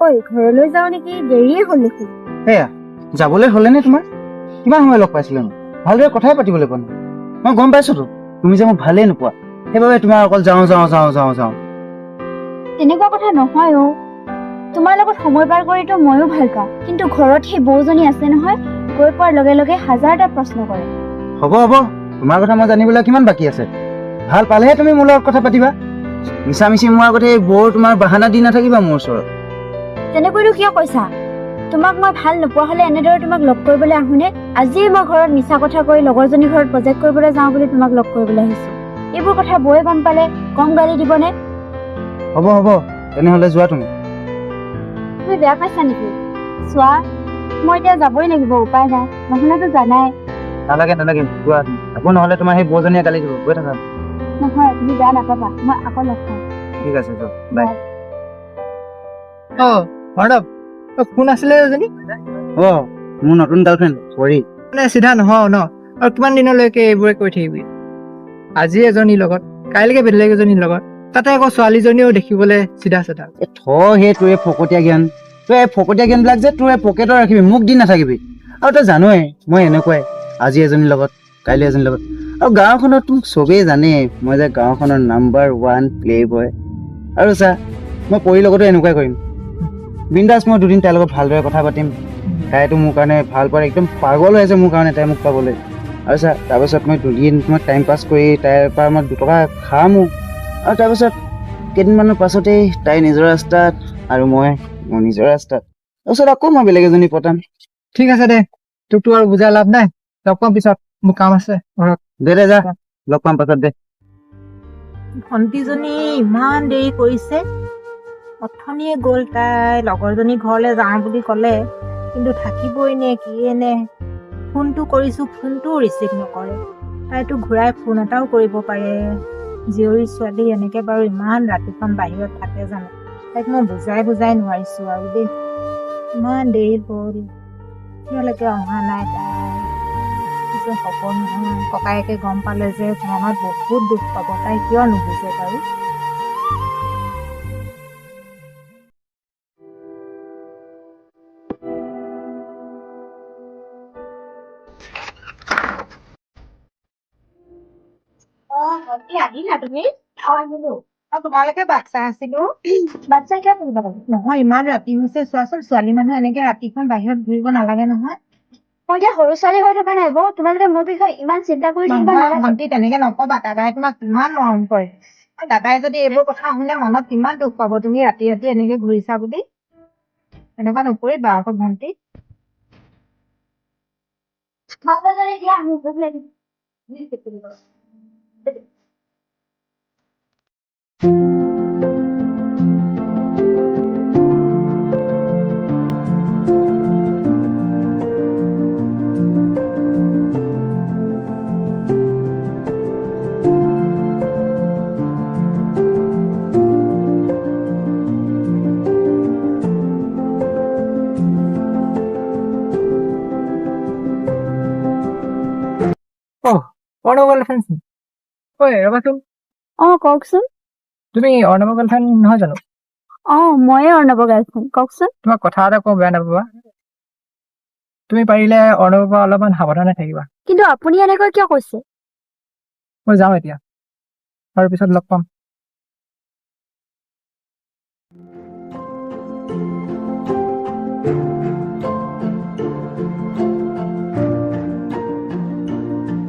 ঐ ঘৰলৈ যাওঁ নেকি, দেৰিয়ে হ'ল দেখোন। সেয়া যাবলৈ হ'লেনে তোমাৰ? কিমান সময় লগ পাইছিলো ভালদৰে কথাই পাতিবলৈ পোৱা নাই। মই গম পাইছোতো তুমি যে মোক ভালেই নোপোৱা, সেইবাবে তোমাৰ অকল যাওঁ যাওঁ যাওঁ যাওঁ যাওঁ। তেনেকুৱা কথা নহয় অ, তোমাৰ লগত সময় পাৰ কৰিতো ময়ো ভাল পাওঁ, কিন্তু ঘৰত সেই বৌজনী আছে নহয়, গৈ পোৱাৰ লগে লগে হাজাৰটা প্ৰশ্ন কৰে। হ'ব হ'ব, তোমাৰ কথা মই জানিবলৈ কিমান বাকী আছে। ভাল পালেহে তুমি মোৰ লগত কথা পাতিবা। মিছামিছি মোৰ আগতে এই বৰ তোমাৰ বাহানা দি নাথাকিবা মোৰ ওচৰত। তেনেকৈনো কিয় কৈছা? তোমাক মই ভাল নোপোৱা হলে এনেদৰে তোমাক লগ কৰিবলৈ আহোনে? আজিয়ে মই ঘৰত মিছা কথা কৈ লগৰজনীৰ ঘৰত প্ৰজেক্ট কৰিবলৈ যাওঁ বুলি তোমাক লগ কৰিবলৈ আহিছো। এইবোৰ কথা বৌয়ে গম পালে কম গালি দিবনে? হ'ব হ'ব, তেনেহলে যোৱা তুমি। তুমি বেয়া পাইছা নেকি? চোৱা, মই এতিয়া যাবই লাগিব, উপায় নাই, নহলেতো জানাই। নালাগে নালাগে, যোৱা তুমি। আকৌ নহলে তোমাৰ সেই বৌজনীয়ে গালি দিব। গৈ থাকা। নহয়, তুমি বেয়া নাপাবা, মই আকৌ লগ পাম। ঠিক আছে, যোৱা, বাই। অৰ্ণৱ, কোন আছিলে এজনী? মোৰ নতুন গাৰ্লফ্ৰেণ্ড পৰি। মানে চিধা নহয় ন, আৰু কিমান দিনলৈকে এইবোৰে কৈ থাকিবি? আজি এজনীৰ লগত, কাইলৈকে বেলেগ এজনীৰ লগত, তাতে আকৌ ছোৱালীজনীও দেখিবলৈ চিধা চিধা। সেই তোৰ এই ফকতীয়া জ্ঞান, তই এই ফকতীয়া জ্ঞান বিলাক যে তোৰ এই পকেটত ৰাখিবি, মোক দি নাথাকিবি। আৰু তই জানই মই এনেকুৱাই, আজি এজনীৰ লগত কাইলৈ এজনীৰ লগত। আৰু গাঁওখনত মোক চবেই জানে মই যে গাঁওখনৰ নাম্বাৰ 1 প্লে বয়। আৰু চা, মই পৰিৰ লগতো এনেকুৱাই কৰিম। বিন্দাছ, মই দুদিন তাইৰ লগত ভালদৰে কথা পাতিম। তাইতো মোৰ কাৰণে ভাল পায়, একদম পাগল হৈ আছে মোৰ কাৰণে তাই মোক পাবলৈ। আৰু চা, তাৰপাছত মই দুদিন মই টাইম পাছ কৰি তাইৰ পৰা মই 2 টকা খামো। আৰু তাৰপাছত কেইদিনমানৰ পাছতেই তাই নিজৰ ৰাস্তাত আৰু মই মোৰ নিজৰ ৰাস্তাত। তাৰপিছত আকৌ মই বেলেগ এজনী পতাম। ঠিক আছে দে, তোকতো আৰু বুজাই লাভ নাই, লগ পাম পিছত, মোৰ কাম আছে ঘৰত। দে যা, লগ পাম পাছত দে। ভণ্টিজনী ইমান দেৰি কৰিছে। অথনিয়ে গ'ল, তাই লগৰজনী ঘৰলৈ যাওঁ বুলি ক'লে, কিন্তু থাকিবই নে কিয়ে নে। ফোনটো কৰিছোঁ, ফোনটোও ৰিচিভ নকৰে। তাইতো ঘূৰাই ফোন এটাও কৰিব পাৰে। জীয়ৰী ছোৱালী এনেকৈ বাৰু ইমান ৰাতিখন বাহিৰত থাকে জানো? তাইক মই বুজাই নোৱাৰিছোঁ আৰু দেই। ইমান দেৰি হ'ল, এতিয়ালৈকে অহা নাই তাই। পিছত হ'ব নহয়, ককায়েকে গম পালে যে মনত বহুত দুখ পাব। তাই কিয় নুবুজে বাৰু? আহিলা তুমি? আহিলো। তোমালোকে বাচ্ছা আছিলো। বাচ্ছা কিয় কৰিব লাগে? নহয়, ইমান ৰাতি হৈছে, চোৱাচোন, ছোৱালী মানুহ এনেকে ৰাতিখন বাহিৰত ঘূৰিব নালাগে নহয়। মই এতিয়া সৰু ছোৱালী হৈ থকা নাই বৌ, তোমালোকে মোৰ বিষয়ে ইমান চিন্তা কৰি থাকিব নালাগে। ভণ্টি, তেনেকে নকবা। দাদাই তোমাক কিমান মৰম কৰে। দাদাই যদি এইবোৰ কথা শুনে মনত কিমান দুখ পাব, তুমি ৰাতি ৰাতি এনেকে ঘূৰিছা বুলি। এনেকুৱা নকৰিবা আকৌ ভণ্টি। অৰ্ণৱ গাৰ্লফ্ৰেণ্ড। ঐ ৰবাচোন, কওকচোন। তুমি অৰ্ণৱ গাৰ্লফ্ৰেণ্ড নহয় জানো? ময়ে অৰ্ণৱৰ গাৰ্লফ্ৰেণ্ড, কওকচোন। তোমাক কথা এটা কওঁ, বেয়া নাপাবা। তুমি পাৰিলে অৰ্ণৱৰ পৰা অলপমান সাৱধানে থাকিবা। কিন্তু আপুনি এনেকৈ কিয় কৈছে? মই যাওঁ এতিয়া, আৰু পিছত লগ পাম।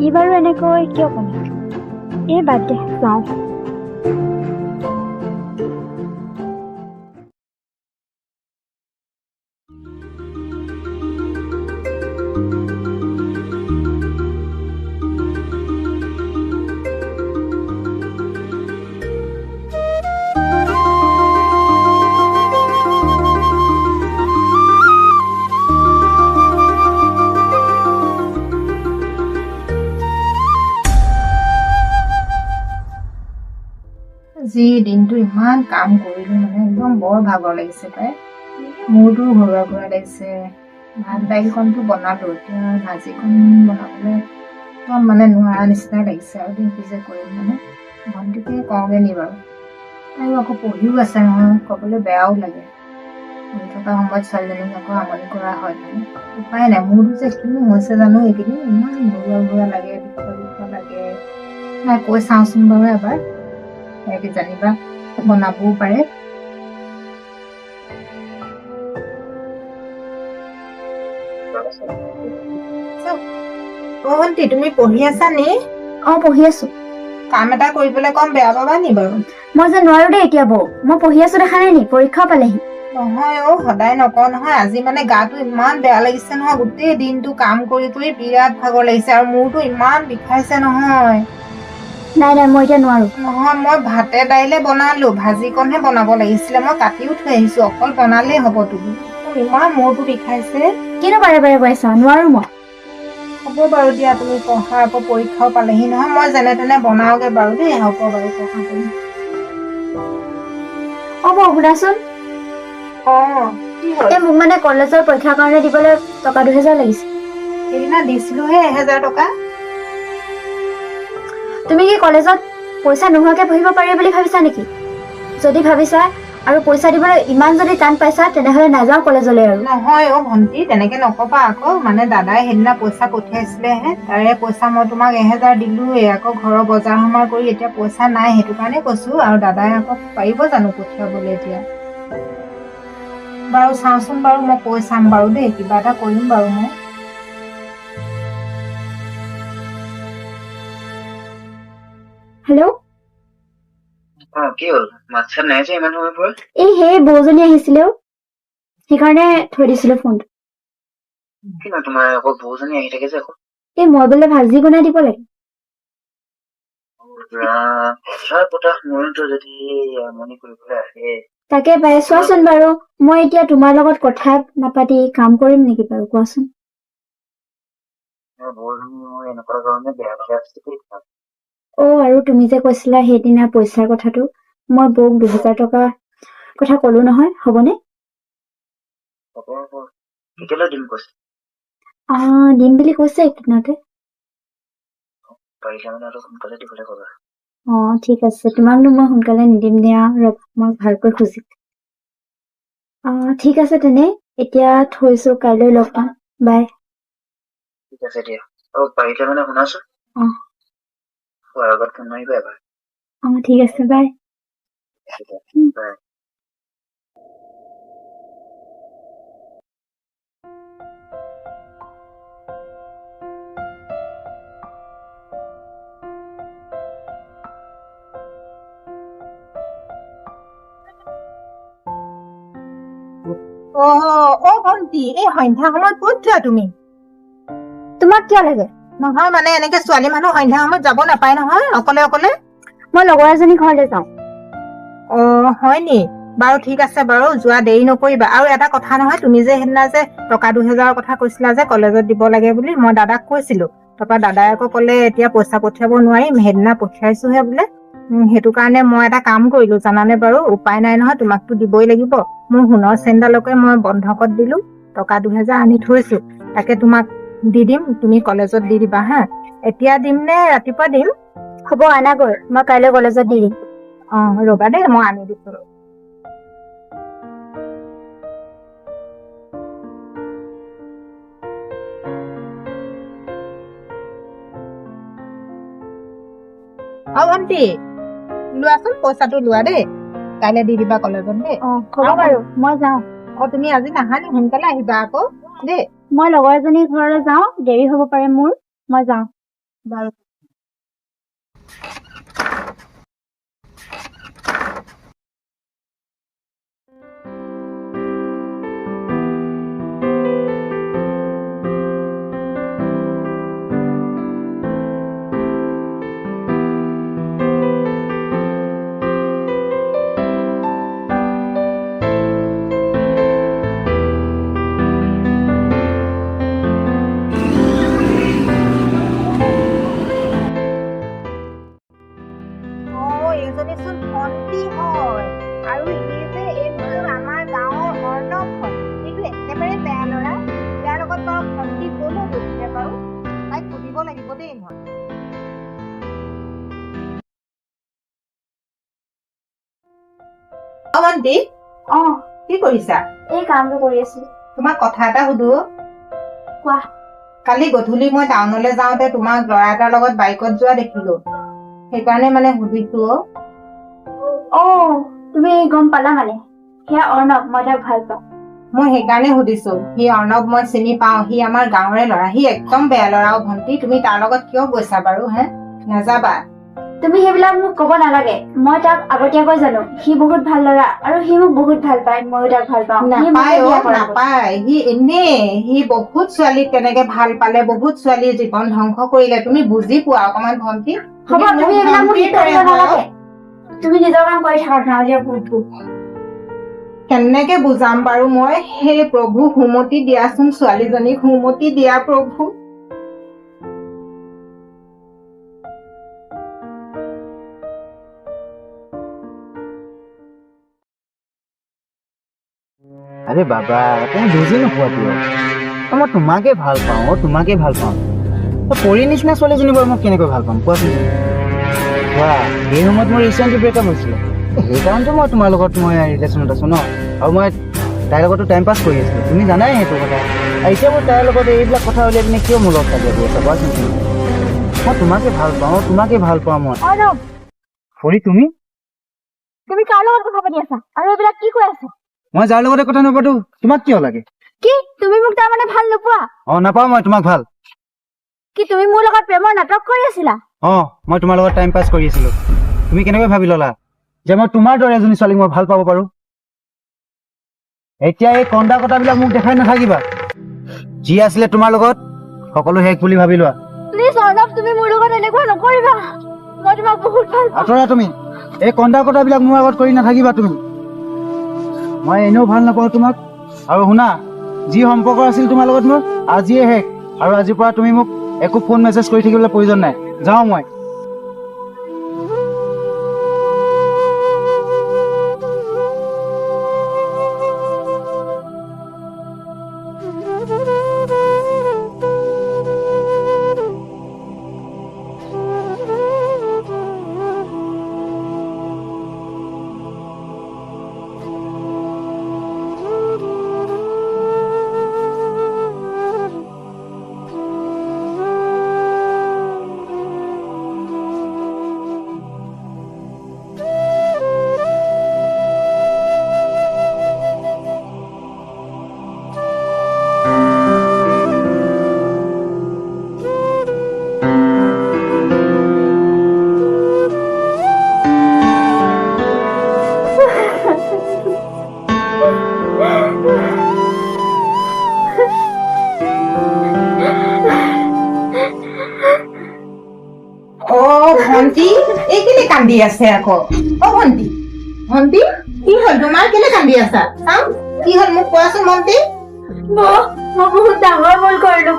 ই বাৰু এনেকৈ কিয় ক'লে? এই বাদ দে, যাওঁ। যি দিনটো ইমান কাম কৰিলো মানে একদম বৰ ভাগৰ লাগিছে পাই। মূৰটো ঘৰুৱা ঘৰুৱা লাগিছে। ভাত দাইলকণটো বনালো, এতিয়া ভাজিকণ বনাবলৈ একদম মানে নোৱাৰা নিচিনা লাগিছে আৰু দেই কি যে কৰিম মানে। ভণ্টিকে কওঁগে নি বাৰু? তাইও আকৌ পঢ়িও আছে নহয়, ক'বলৈ বেয়াও লাগে। পঢ়ি থকা সময়ত ছোৱালীজনীক আকৌ আমনি কৰা হয় মানে। উপায় নাই, মোৰতো যে কিনো হৈছে জানো এইকেইদিন, ইমান ঘৰুৱা ঘৰুৱা লাগে, বিষৰ লাগে। নাই কৈ চাওঁচোন বাৰু এবাৰ, কি জানিবা বনাবও পাৰে। অ ভণ্টি, তুমি পঢ়ি আছা নি? অ পঢ়ি আছো। কাম এটা কৰিবলৈ কম, বেয়া পাবা নি বাৰু? মই যে নোৱাৰো দেই এতিয়া বৌ, মই পঢ়ি আছো দেখা নাই নি, পৰীক্ষাও পালেহি। নহয় অ, সদায় নকওঁ নহয়। আজি মানে গাটো ইমান বেয়া লাগিছে নহয়, গোটেই দিনটো কাম কৰি কৰি বিৰাট ভাগৰ লাগিছে আৰু মূৰটো ইমান বিষাইছে নহয়। নাই নাই মই এতিয়া নোৱাৰো। নহয়, মই ভাতে দাইলে বনালো, ভাজিকণহে বনাব লাগিছিলে। মই কাটিও থৈ আহিছো, অকল বনালেই হ'ব তুমি। মোৰ ইমান মূৰটো বিষাইছে। কিনো বাৰে বাৰে কৈ আছা, নোৱাৰো মই। হ'ব বাৰু দিয়া, তুমি পঢ়া, আকৌ পৰীক্ষাও পালেহি নহয়। মই যেনে তেনে বনাওগে বাৰু দেই, হ'ব বাৰু পঢ়া তুমি। অ বৌ শুনাচোন, অ কি হ'ল? এই মোক মানে কলেজৰ পৰীক্ষাৰ কাৰণে দিবলৈ টকা 2000 লাগিছিল। সেইদিনা দিছিলোহে 1000 টকা। তুমি কি কলেজত পইচা নোহোৱাকে পঢ়িব পাৰি বুলি ভাবিছা নেকি? যদি ভাবিছা আৰু পইচা দিবলৈ ইমান যদি টান পাইছা, তেনেহলে নাযাওঁ কলেজলৈ আৰু। নহয় অ ভণ্টি, তেনেকে নকবা আকৌ। মানে দাদাই সেইদিনা পইচা পঠিয়াইছিলেহে, তাৰে পইচা মই তোমাক 1000 দিলোৱে। আকৌ ঘৰৰ বজাৰ সমাৰ কৰি এতিয়া পইচা নাই, সেইটো কাৰণে কৈছো। আৰু দাদাই আকৌ পাৰিব জানো পঠিয়াবলৈ এতিয়া? বাৰু চাওঁচোন বাৰু, মই কৈ চাম বাৰু দেই, কিবা এটা কৰিম বাৰু মই। হেল্ল', কি হ'ল? মাত চাত নাই যে ইমান সময়ৰ পৰা? এই সেই বৌজনী আহিছিলে, সেইকাৰণে থৈ দিছিলো ফোনটো। কিনো তোমাৰ আকৌ বৌজনী আহি থাকে যে আকৌ? এই মই বোলে ভাজি বনাই দিব লাগে। কথা পতা মূৰটো যদি আমনি কৰিবলৈ আহে। তাকে পাই, চোৱাচোন বাৰু, মই এতিয়া তোমাৰ লগত কথা নাপাতি কাম কৰিম নেকি বাৰু, কোৱাচোন? এনেকুৱা ধৰণে বেয়া বেয়া অ, আৰু তুমি যে কৈছিলা সেইদিনা পইচাৰ কথাটো, মই বৌক 2000 টকা কথা কলো নহয়, হ'বনে? কেতিয়ালৈ দিম কৈছে? দিম বুলি কৈছে এইকেইদিনতে। পাৰিলে মানে অলপ সোনকালে দিবলৈ ক'বা। অ ঠিক আছে, তোমাকনো মই সোনকালে নিদিম দিয়া, মই ভালকৈ খুজিম। ঠিক আছে তেনে, এতিয়া থৈছো, কাইলৈ লগ পাম, বাই। ঠিক আছে দিয়া। পাৰিলে মানে শুনাচোন, খোৱাৰ আগত ফোন মাৰিবা এবাৰ। ঠিক আছে, বাই। বাই। অ ভণ্টি, এই সন্ধ্যা সময়ত ক'ত যোৱা তুমি? তোমাক কিয় লাগে? নহয় মানে এনেকে ছোৱালী মানুহ সন্ধ্যা সময়ত যাব নাপায় নহয়, অকলে অকলে। মই লগৰ এজনী ঘৰলৈ যাওঁ। অ হয় নি? বাৰু ঠিক আছে বাৰু, যোৱা, দেৰি নকৰিবা। আৰু এটা কথা নহয়, তুমি যে সেইদিনা যে টকা 2000 কথা কৈছিলা যে কলেজত দিব লাগে বুলি, মই দাদাক কৈছিলো। তাৰপৰা দাদাই আকৌ ক'লে এতিয়া পইচা পঠিয়াব নোৱাৰিম, সেইদিনা পঠিয়াইছোহে বোলে। সেইটো কাৰণে মই এটা কাম কৰিলো জানানে বাৰু, উপায় নাই নহয়, তোমাকতো দিবই লাগিব। মোৰ সোণৰ চেইনডালকে মই বন্ধকত দিলো, টকা 2000 আনি থৈছো, তাকে তোমাক দি দিম, তুমি কলেজত দি দিবা হা। এতিয়া দিম নে ৰাতিপুৱা দিম? হ'ব, আনাগৈ, মই কাইলৈ কলেজত দি দিম। অ ৰবা দেই, মই আনি দিছো। অ ভণ্টি, লোৱাচোন পইচাটো, লোৱা দেই, কাইলৈ দি দিবা কলেজত দেই। হ'ব বাৰু, মই যাওঁ। তুমি আজি নাহা নি? সোনকালে আহিবা আকৌ দেই। মই লগৰ এজনীৰ ঘৰলৈ যাওঁ, দেৰি হ'ব পাৰে মোৰ, মই যাওঁ বাৰু। ছোৱালীজনীচোন ভণ্টি হয় আৰু সি যে এইটো আমাৰ গাঁৱৰ অৰ্ণৱ হয়। সেইটো একেবাৰে বেয়া ল'ৰা। ইয়াৰ লগত বাৰু ভণ্টি কলৈ গৈছিলে বাৰু? তাইক সুধিব লাগিব দেই মই। ভণ্টি, অ', কি কৰিছা? এই কামটো কৰি আছো। তোমাক কথা এটা সুধো। কোৱা। কালি গধূলি মই টাউনলৈ যাওঁতে তোমাক ল'ৰা এটাৰ লগত বাইকত যোৱা দেখিলো। সেইকাৰণে মানে সুধিছো। তুমি গম পালা মানে? সেয়া অৰ্ণৱ, মই তাক ভাল পাওঁ। মই সেইকাৰণে সুধিছো। সি অৰ্ণৱ মই চিনি পাওঁ। সি আমাৰ গাঁৱৰে ল'ৰা। সি একদম বেয়া ল'ৰা। ভণ্টি, তুমি তাৰ লগত কিয় গৈছা বাৰু? নাযাবা। তুমি সেইবিলাক মোক ক'ব নালাগে। মই তাক আগতীয়াকৈ জানো। সি বহুত ভাল ল'ৰা আৰু সি মোক বহুত ভাল পায়। ময়ো তাক ভাল পাওঁ। সি মোকে নাপায় বিয়া কৰাব। নাপায়। সি সি বহুত ছোৱালীক তেনেকে ভাল পালে, বহুত ছোৱালীৰ জীৱন ধ্বংস কৰিলে। তুমি বুজি পোৱা অকমান ভণ্টি? হ'ব, তুমি এইবিলাক মোক শিকাই দিব নালাগে। তুমি নিজৰ কাম কৰি থাকা। গাঁৱলীয়া ভূতবোৰ। কেনেকে বুজাম বাৰু মই? সেই প্ৰভু, সুমতি দিয়াচোন ছোৱালীজনীক, সুমতি দিয়া প্ৰভু। আৰে বাবা, তুমি বুজি নোপোৱা কিয়? মই তোমাকে ভাল পাওঁ, তোমাকে ভাল পাওঁ। পৰি নিচিনা ছোৱালীজনী বাৰু মই কেনেকৈ ভাল পাম কোৱাচোন? কোৱা, এই সময়ত মোৰ ৰিচেণ্টলি ব্ৰেকআপ হৈছিলে। সেইকাৰণেতো মই তোমাৰ লগত ৰিলেশ্যনত আছো ন। আৰু মই তাইৰ লগতো টাইম পাছ কৰি আছিলো। তুমি জানাই সেইটো কথা। আৰু এতিয়া মই তাইৰ লগত এইবিলাক কথা উলিয়াই পিনে কিয় মোৰ লগত কাজিয়া কৰি আছা কোৱাচোন তুমি? মই তোমাকে ভাল পাওঁ, তোমাকে ভাল পাওঁ মই। অৰ্ণৱ, পৰি, তুমি কাৰ লগত কথা পাতি আছা? আৰু এইবিলাক কি কৈ আছা? মই যাৰ লগতে কথা নাপাতো তোমাক কিয় লাগে? কি তুমি মোক তাৰমানে ভাল নোপোৱা? নাপাওঁ মই তোমাক ভাল। কি তুমি মোৰ লগত প্ৰেমৰ নাটক কৰি আছিলা? মই তোমাৰ লগত টাইম পাছ কৰি আছিলো। তুমি কেনেকৈ ভাবি ললা যে মই তোমাৰ দৰে এজনী ছোৱালীক মই ভাল পাব পাৰো? এতিয়া এই কন্দা কটাবিলাক মোক দেখাই নাথাকিবা। যি আছিলে তোমাৰ লগত সকলো শেষ বুলি ভাবি লোৱা। প্লিজ অৰ্ণৱ, তুমি মোৰ লগত এনেকুৱা নকৰিবা। মই তোমাক বহুত ভাল পাওঁ। আঁতৰা তুমি। এই কন্দা কটাবিলাক মোৰ আগত কৰি নাথাকিবা তুমি। মই এনেও ভাল নাপাওঁ তোমাক। আৰু শুনা, যি সম্পৰ্ক আছিল তোমাৰ লগত মোৰ আজিয়ে শেষ। আৰু আজিৰ পৰা তুমি মোক একো ফোন মেছেজ কৰি থাকিবলৈ প্ৰয়োজন নাই। যাওঁ মই। ভণ্টি, এই কেলে কান্দি আছে আকৌ? ভণ্টি, ভণ্টি, কি হ'ল তোমাৰ? কেলে কান্দি আছা? চাওঁ, কি হ'ল মোক কোৱাচোন ভণ্টি। মই বহুত ডাঙৰ ভুল কৰিলো।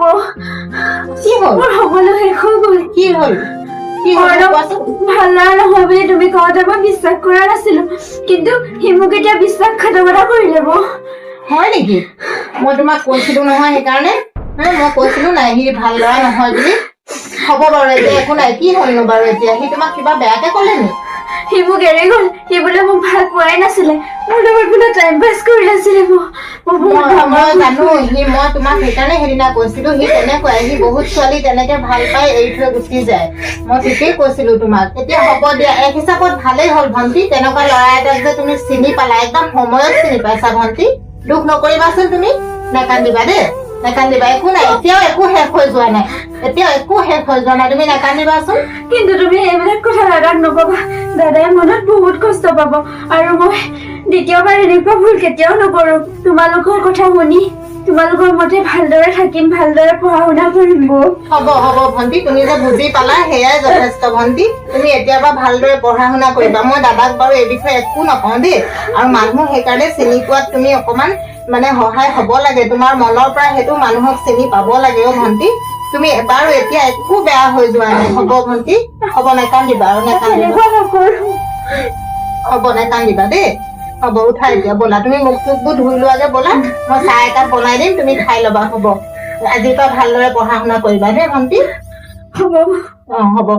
কি হ'ল? মোৰ সকলো শেষ হৈ গ'ল। কি হ'ল? কি হ'ল কোৱাচোন। ভাল ল'ৰা নহয় বুলি তুমি কওঁতে মই বিশ্বাস কৰা নাছিলো, কিন্তু সি মোক এতিয়া বিশ্বাসঘাতকতা কৰিলে। হয় নেকি? মই তোমাক কৈছিলো নহয় সেইকাৰণে। মই কৈছিলো নাই সি ভাল ল'ৰা নহয় বুলি। হ'ব বাৰু, এতিয়া একো নাই। কি হ'লনো বাৰু এতিয়া? সি তোমাক কিবা বেয়াকে ক'লে নি? সি মোক এৰি গ'ল। সি বোলে মোক ভাল পোৱাই নাছিলে, মোৰ লগত বোলে টাইম পাছ কৰি আছিলে। মই জানো মই তোমাক সেইকাৰণে সেইদিনা কৈছিলো সি তেনেকুৱাই। সি বহুত ছোৱালী তেনেকে ভাল পাই এৰি থৈ গুচি যায়। মই ঠিকেই কৈছিলো তোমাক। এতিয়া হ'ব দিয়া, এক হিচাপত ভালেই হ'ল ভণ্টি। তেনেকুৱা ল'ৰা এটাক যে তুমি চিনি পালা, একদম সময়ত চিনি পাইছা ভণ্টি। দুখ নকৰিবাচোন তুমি। নাকান্দিবা দেই, নাকান্দিবা। একো নাই, এতিয়াও একো শেষ হৈ যোৱা নাই। তুমি নাকান্দিবাচোন। কিন্তু তুমি এইবিলাক কথা দাদাক নকবা। দাদাই মনত বহুত কষ্ট পাব। আৰু মই দ্বিতীয়বাৰ এনেকুৱা ভুল কেতিয়াও নকৰো। তোমালোকৰ কথা শুনি তোমালোকৰ মতে ভালদৰে থাকিম, ভালদৰে পঢ়া শুনা কৰিম। হ'ব ভণ্টি, তুমি যে বুজি পালা সেয়াই যথেষ্ট ভণ্টি। তুমি এতিয়াৰ পৰা ভালদৰে পঢ়া শুনা কৰিবা। মই দাদাক বাৰু এই বিষয়ে একো নকওঁ দেই। আৰু মানুহ সেইকাৰণে চিনি পোৱাত তুমি অকমান সহায় হ'ব লাগে। তোমাৰ মনৰ পৰা সেইটো মানুহক চিনি পাব লাগে। ভণ্টি, তুমি বাৰু এতিয়া একো বেয়া হৈ যোৱা নাই। হ'ব ভণ্টি, হ'ব, নাকান্দিবা আৰু নাকান্দিবা। বনাই কান্দিবা দেই হ'ব উঠাই দিয়া ব'লা তুমি মুখ চুখবোৰ ধুই লোৱাগে ব'লা মই চাহ একাপ বনাই দিম তুমি খাই ল'বা হ'ব আজিৰ পৰা ভালদৰে পঢ়া শুনা কৰিবা দেই ভণ্টি হ'ব হ'ব